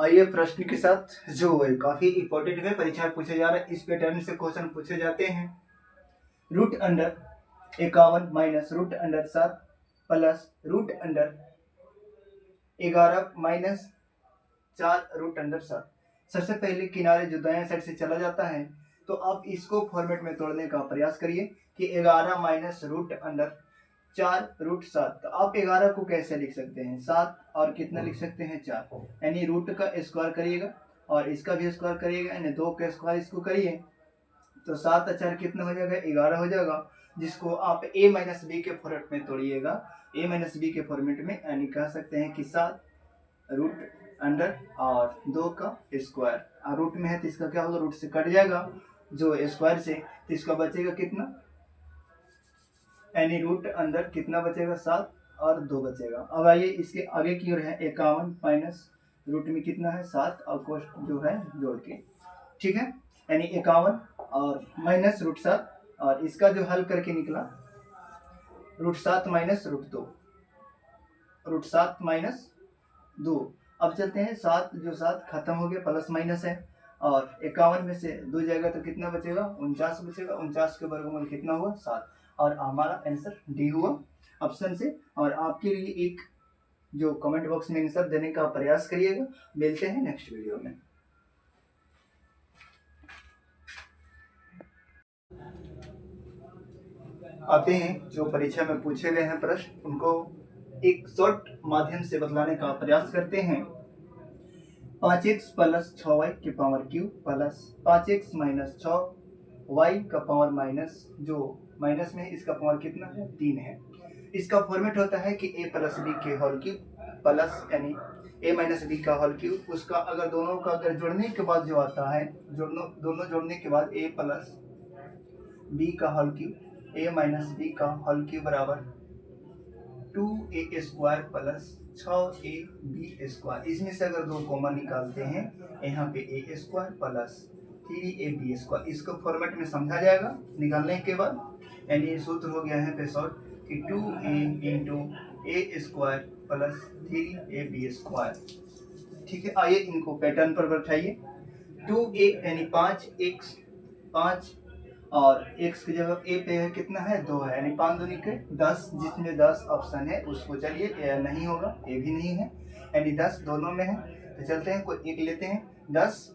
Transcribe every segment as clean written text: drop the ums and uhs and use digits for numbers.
आइए प्रश्न के साथ जो है काफी इंपॉर्टेंट है, परीक्षा में पूछे जा रहे हैं, इस पैटर्न से क्वेश्चन पूछे जाते हैं। Root under 51 minus root under 7 plus root under 11 minus 4 root under 7। सबसे पहले किनारे जो दाएं साइड से चला जाता है तो आप इसको फॉर्मेट में तोड़ने का प्रयास करिए कि 11 माइनस रूट अंडर 4 रूट 7। तो आप 11 को कैसे लिख सकते हैं? 7 और कितना लिख सकते हैं? 4। यानी रूट का स्क्वायर करिएगा और इसका भी स्क्वायर करिएगा, यानी 2 का स्क्वायर इसको करिए तो 7 और 4 कितना हो जाएगा? 11 हो जाएगा, जिसको आप a माइनस बी के फॉर्मेट में तोड़िएगा। a माइनस बी के फॉर्मेट में यानी कह सकते हैं कि 7 रूट अंडर और 2 का स्क्वायर, और रूट में है तो इसका क्या होगा? रूट से कट जाएगा जो स्क्वायर से, तो इसका बचेगा कितना? यानी रूट अंदर कितना बचेगा? 7 और 2 बचेगा। अब आइए इसके आगे की ओर है 51 माइनस रूट में कितना है? 7 और कोष्ट जो है जोड़ के, ठीक है। यानी 51 और माइनस रूट 7, और इसका जो हल करके निकला root 7 minus root 2, root 7 minus 2। अब चलते हैं 7 जो 7 खत्म हो गया, प्लस माइनस है, और 51 में से 2 जाएगा तो कितना बचेगा? 49 बचेगा। 49 के वर्गमूल कितना हुआ? 7। और हमारा आंसर डी हुआ ऑप्शन से। और आपके लिए एक जो कमेंट बॉक्स में आंसर देने का प्रयास करिएगा। मिलते हैं नेक्स्ट वीडियो में। आते हैं जो परीक्षा में पूछे गए हैं प्रश्न, उनको एक शॉर्ट माध्यम से बतलाने का प्रयास करते हैं। 5x प्लस 6y के power Q plus 5x minus 6y का पावर माइनस, जो माइनस में है इसका पावर कितना है? 3 है। इसका फॉर्मेट होता है कि a प्लस बी के होल क्यूब प्लस यानी a माइनस बी का होल क्यूब, उसका अगर दोनों का अगर जोड़ने के बाद जो आता है, दोनों जोड़ने के बाद a प्लस बी का whole cube, a minus B का होल क्यूब बराबर 2a square plus 6ab square. इसमें से अगर 2 कॉमन निकालते हैं, यहाँ पे a square plus 3ab square, इसको फॉर्मेट में समझा जाएगा निकालने के बाद। यानी ये सूत्र हो गया है पे शॉर्ट कि 2a इंटू ए स्क्वायर प्लस 3ab स्क्वायर, ठीक है। आइए इनको पैटर्न पर बैठाइए। 2a यानी 5x, 5 और x की जगह a पे है कितना है? 2 है, यानी 5 दूनी के 10, जिसमें 10 ऑप्शन है उसको चलिए a नहीं होगा, a भी नहीं है, यानी 10 दोनों में है। तो चलते हैं कोई एक लेते हैं 10,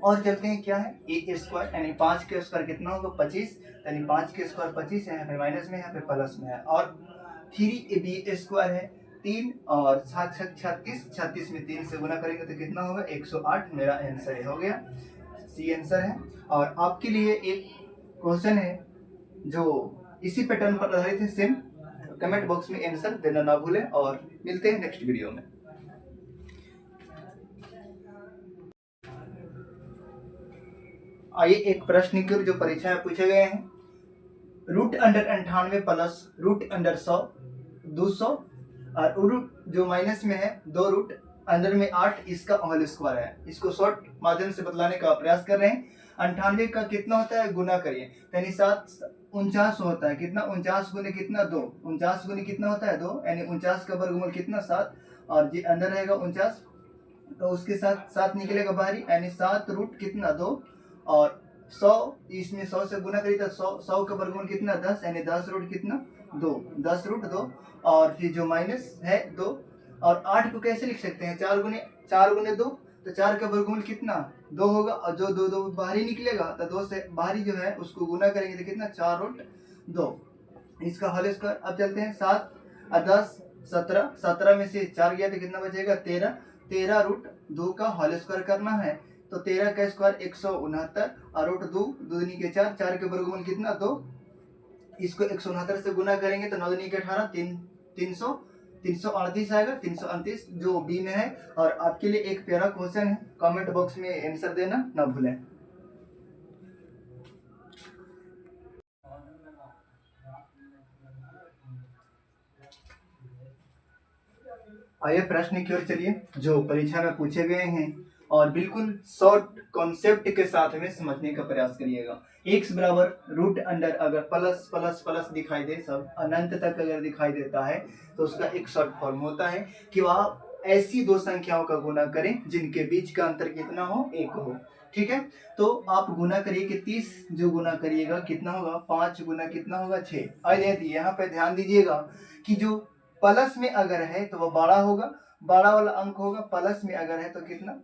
और चलते हैं क्या है? a स्क्वायर, यानी 5 के स्क्वायर कितना होगा? 25, यानी 5 के स्क्वायर 25 है, यहाँ पे माइनस में, यहाँ पे प्लस में है। और 3ab स्क्वायर है 3 और 36, 36 में 3 से गुना करेंगे तो कितना होगा? 108। मेरा आंसर हो गया, सी आंसर है। और आपके लिए एक क्वेश्चन है जो इसी पैटर्न पर आधारित है, सेम। कमेंट बॉक्स में आंसर देना ना भूलें, और मिलते हैं नेक्स्ट वीडियो में। आइए एक प्रश्न की ओर जो परीक्षा में पूछे गए हैं। Root under 98 plus root under 100 200, और रूट जो माइनस में है 2 रूट अंदर में 8, इसका होल स्क्वायर है। इसको शॉर्ट माध्यम से बतलाने का प्रयास कर रहे हैं। 98 का कितना होता है? गुना करिए, यानी 7 49 होता है। कितना? 49 गुने कितना? 2। 49 गुने कितना होता है? 2, यानी 49 का वर्गमूल कितना? 7, और जो अंदर रहेगा 49 तो उसके साथ 7 निकलेगा बाहरी, यानी 7 रूट कितना? 2, और 100 इसमें 100 से गुना करिए तो 100 का वर्गमूल कितना? 10, यानी 10 रूट कितना? 2, 10 रूट 2, और फिर जो माइनस है 2। और 8 को कैसे लिख सकते हैं? 4 गुने 2, तो 4 का वर्गमूल कितना? 2 होगा, और जो 2 बाहरी निकलेगा तो 2 से बाहरी जो है उसको गुना करेंगे तो कितना? 4 रूट 2, इसका होल स्क्वायर। अब चलते हैं 7 और 10 17, 17 में से 4 गया तो कितना बचेगा? 13, 13 रूट 2 का होल स्क्वायर करना है तो 13 का स्क्वायर 169, और रूट 2 दूनी के 4, 4 के वर्गमूल कितना? 2, इसको 169 से गुना करेंगे तो 9 दूनी के 18, 300, 338 आएगा, 338 जो बी में है। और आपके लिए एक प्यारा क्वेश्चन है, कमेंट बॉक्स में आंसर देना ना भूलें। आइए प्रश्न की ओर चलिए जो परीक्षा में पूछे गए हैं, और बिल्कुल शॉर्ट कॉन्सेप्ट के साथ में समझने का प्रयास करिएगा। x बराबर रूट अंडर अगर प्लस प्लस प्लस दिखाई दे, सब अनंत तक अगर दिखाई देता है तो उसका एक शॉर्ट फॉर्म होता है कि वह ऐसी दो संख्याओं का गुना करें जिनके बीच का अंतर कितना हो, 1 हो। ठीक है, तो आप गुना करिए कि 30 जो गुना करिएगा कितना होगा, 5 गुना कितना होगा, 6। और यदि यहाँ पे ध्यान दीजिएगा कि जो प्लस में अगर है तो वह बड़ा होगा, बड़ा वाला अंक होगा। प्लस में अगर है तो कितना,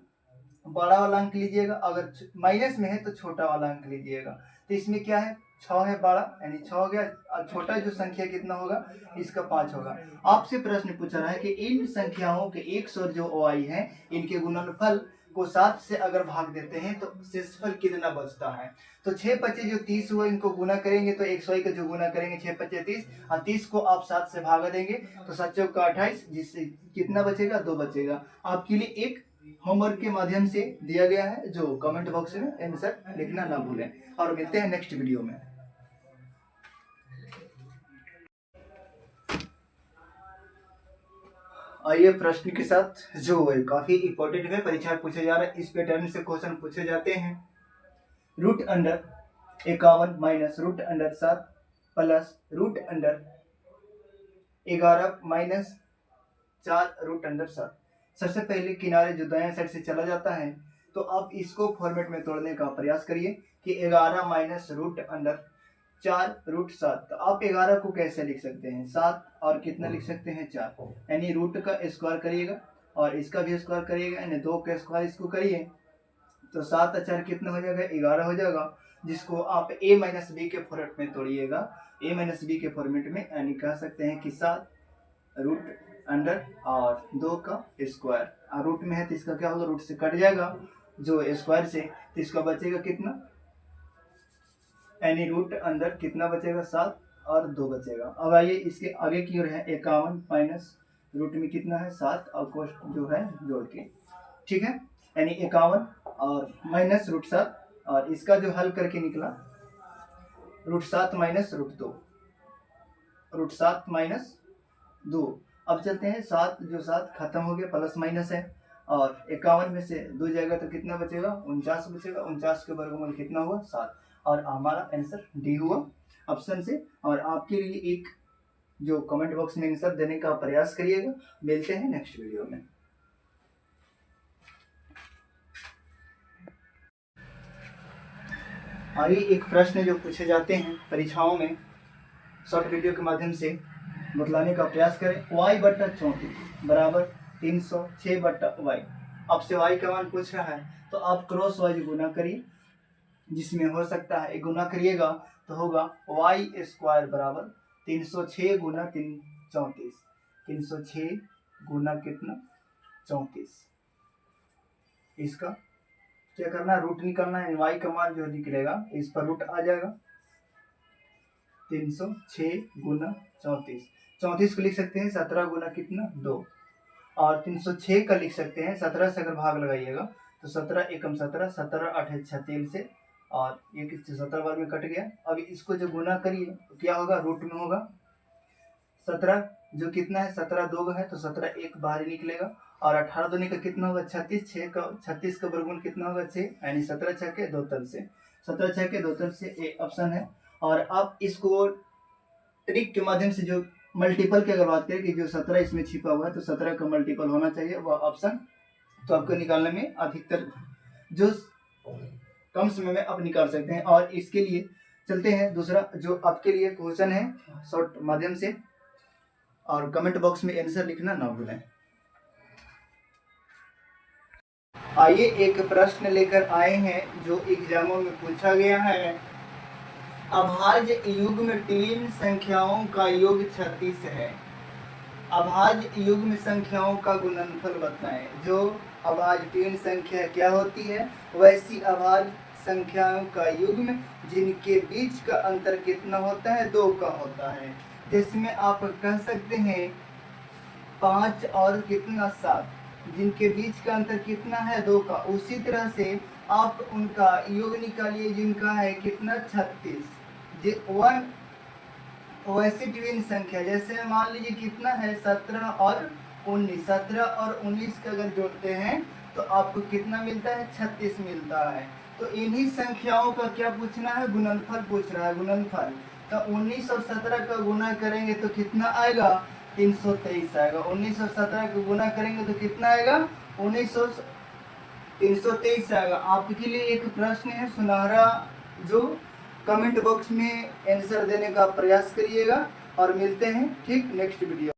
बड़ा वाला अंक लीजिएगा, अगर माइनस में है तो छोटा वाला अंक लीजिएगा। तो इसमें क्या है, 6 है बड़ा, यानी 6 हो गया, और छोटा जो संख्या कितना होगा, इसका 5 होगा। आपसे प्रश्न पूछा रहा है कि इन संख्याओं के एक और जो ओआई है, इनके गुणनफल को 7 से अगर भाग देते हैं तो शेषफल कितना बचता है। तो 6 पच्चे जो 30 हुआ, इनको गुना करेंगे तो 100 का जो गुना करेंगे 6 पच्चे 30, और 30 को आप 7 से भागा देंगे तो 7 चौका 28, जिससे कितना बचेगा, 2 बचेगा। आपके लिए एक होमवर्क के माध्यम से दिया गया है, जो कमेंट बॉक्स में आंसर लिखना ना भूलें, और मिलते हैं नेक्स्ट वीडियो में। आइए प्रश्न के साथ, जो है काफी इंपॉर्टेंट है, परीक्षा में पूछे जा रहा है, इस पैटर्न से क्वेश्चन पूछे जाते हैं। Root under 51 minus root under 7 plus root under 11 minus 4 root under 7। सबसे पहले किनारे जो दाएं साइड से चला जाता है, तो आप इसको फॉर्मेट में तोड़ने का प्रयास करिए कि 11 माइनस रूट अंडर 4 रूट 7। तो आप 11 को कैसे लिख सकते हैं, 7 और कितना लिख सकते हैं, 4, यानी रूट का स्क्वायर करिएगा और इसका भी स्क्वायर करिएगा, यानी 2 का स्क्वायर इसको करिए तो 7 और 4 कितना हो जाएगा, 11 हो जाएगा, जिसको आप a माइनस बी के फॉर्मेट में तोड़िएगा। a माइनस बी के फॉर्मेट में, यानी कह सकते हैं कि 7 रूट अंडर और 2 का स्क्वायर। रूट में है तो इसका क्या होगा, रूट से कट जाएगा जो स्क्वायर से, तो इसका बचेगा कितना, यानी रूट अंदर कितना बचेगा, 7 और 2 बचेगा। अब आइए इसके आगे की ओर है, 51 माइनस रूट में कितना है, 7 और कोष्ट जो है जोड़ के। ठीक है, यानी 51 और माइनस रूट 7, और इसका जो हल करके निकला root 7 minus root 2, root 7 minus 2। अब चलते हैं, 7 जो 7 खत्म हो गया, प्लस माइनस है, और 51 में से 2 जाएगा तो कितना बचेगा, 49 बचेगा। 49 के वर्गमूल कितना हुआ, 7, और हमारा आंसर डी हुआ ऑप्शन से। और आपके लिए एक जो कमेंट बॉक्स में आंसर देने का प्रयास करिएगा। मिलते हैं नेक्स्ट वीडियो में। आइए एक प्रश्न जो पूछे जाते हैं परीक्षाओं में, शॉर्ट वीडियो के माध्यम से बतलाने का प्रयास करें। y बट्टा 34 बराबर 306 बट्टा y। आपसे y का मान पूछ रहा है, तो आप क्रॉस वाइज गुना करिए, जिसमें हो सकता है गुना करिएगा तो होगा y स्क्वायर बराबर 306 गुना 34, 306 गुना कितना, 34। इसका क्या करना है, रूट निकालना है, y का मान जो निकलेगा इस पर रूट आ जाएगा। 306 गुना 34, 34 को लिख सकते हैं 17 गुना कितना, 2, और 306 का लिख सकते हैं 17 से अगर भाग लगाइएगा तो 17 एकम 17, 17 8 36 से, और ये किससे 17 बार में कट गया। अब इसको जो गुना करिए तो क्या होगा, रूट में होगा 17 जो कितना है, 17 2 है तो 17 एक बाहर निकलेगा, और 18 दूनी का कितना होगा, 36, 6 का 36 का वर्गमूल कितना होगा, 6, यानी 17 6 के 2 तल से, 17 6 के 2 तल से ए ऑप्शन है। और आप इसको ट्रिक के माध्यम से जो मल्टीपल की अगर बात करें कि जो 17 इसमें छिपा हुआ है तो 17 का मल्टीपल होना चाहिए वह ऑप्शन, तो आपको निकालने में अधिकतर जो कम समय में आप निकाल सकते हैं। और इसके लिए चलते हैं दूसरा जो आपके लिए क्वेश्चन है शॉर्ट माध्यम से, और कमेंट बॉक्स में आंसर लिखना ना भूलें। आइए एक प्रश्न लेकर आए हैं जो एग्जामों में पूछा गया है। अभाज्य युग्म 3 संख्याओं का योग 36 है। अभाज्य युग्म संख्याओं का गुणनफल बताएं। जो अभाज्य 3 संख्या क्या होती है, वैसी अभाज्य संख्याओं का युग्म जिनके बीच का अंतर कितना होता है, 2 का होता है। जिसमें आप कह सकते हैं 5 और कितना 7, जिनके बीच का अंतर कितना है, 2 का। उसी तरह से आप उनका योग निकालिए जिनका है कितना, 36। वैसे ट्विन संख्या जैसे मान लीजिए कितना है, 17 और 19, 17 और 19 का अगर जोड़ते हैं तो आपको कितना मिलता है, 36 मिलता है। तो इन्हीं संख्याओं का क्या पूछना है, गुणनफल पूछ रहा है, गुणनफल। तो 19 और 17 का गुना करेंगे तो कितना आएगा, 323 आएगा। 1917 को गुना करेंगे तो कितना आएगा? 323 आएगा। आपके लिए एक प्रश्न है सुनहरा, जो कमेंट बॉक्स में आंसर देने का प्रयास करिएगा, और मिलते हैं ठीक नेक्स्ट वीडियो।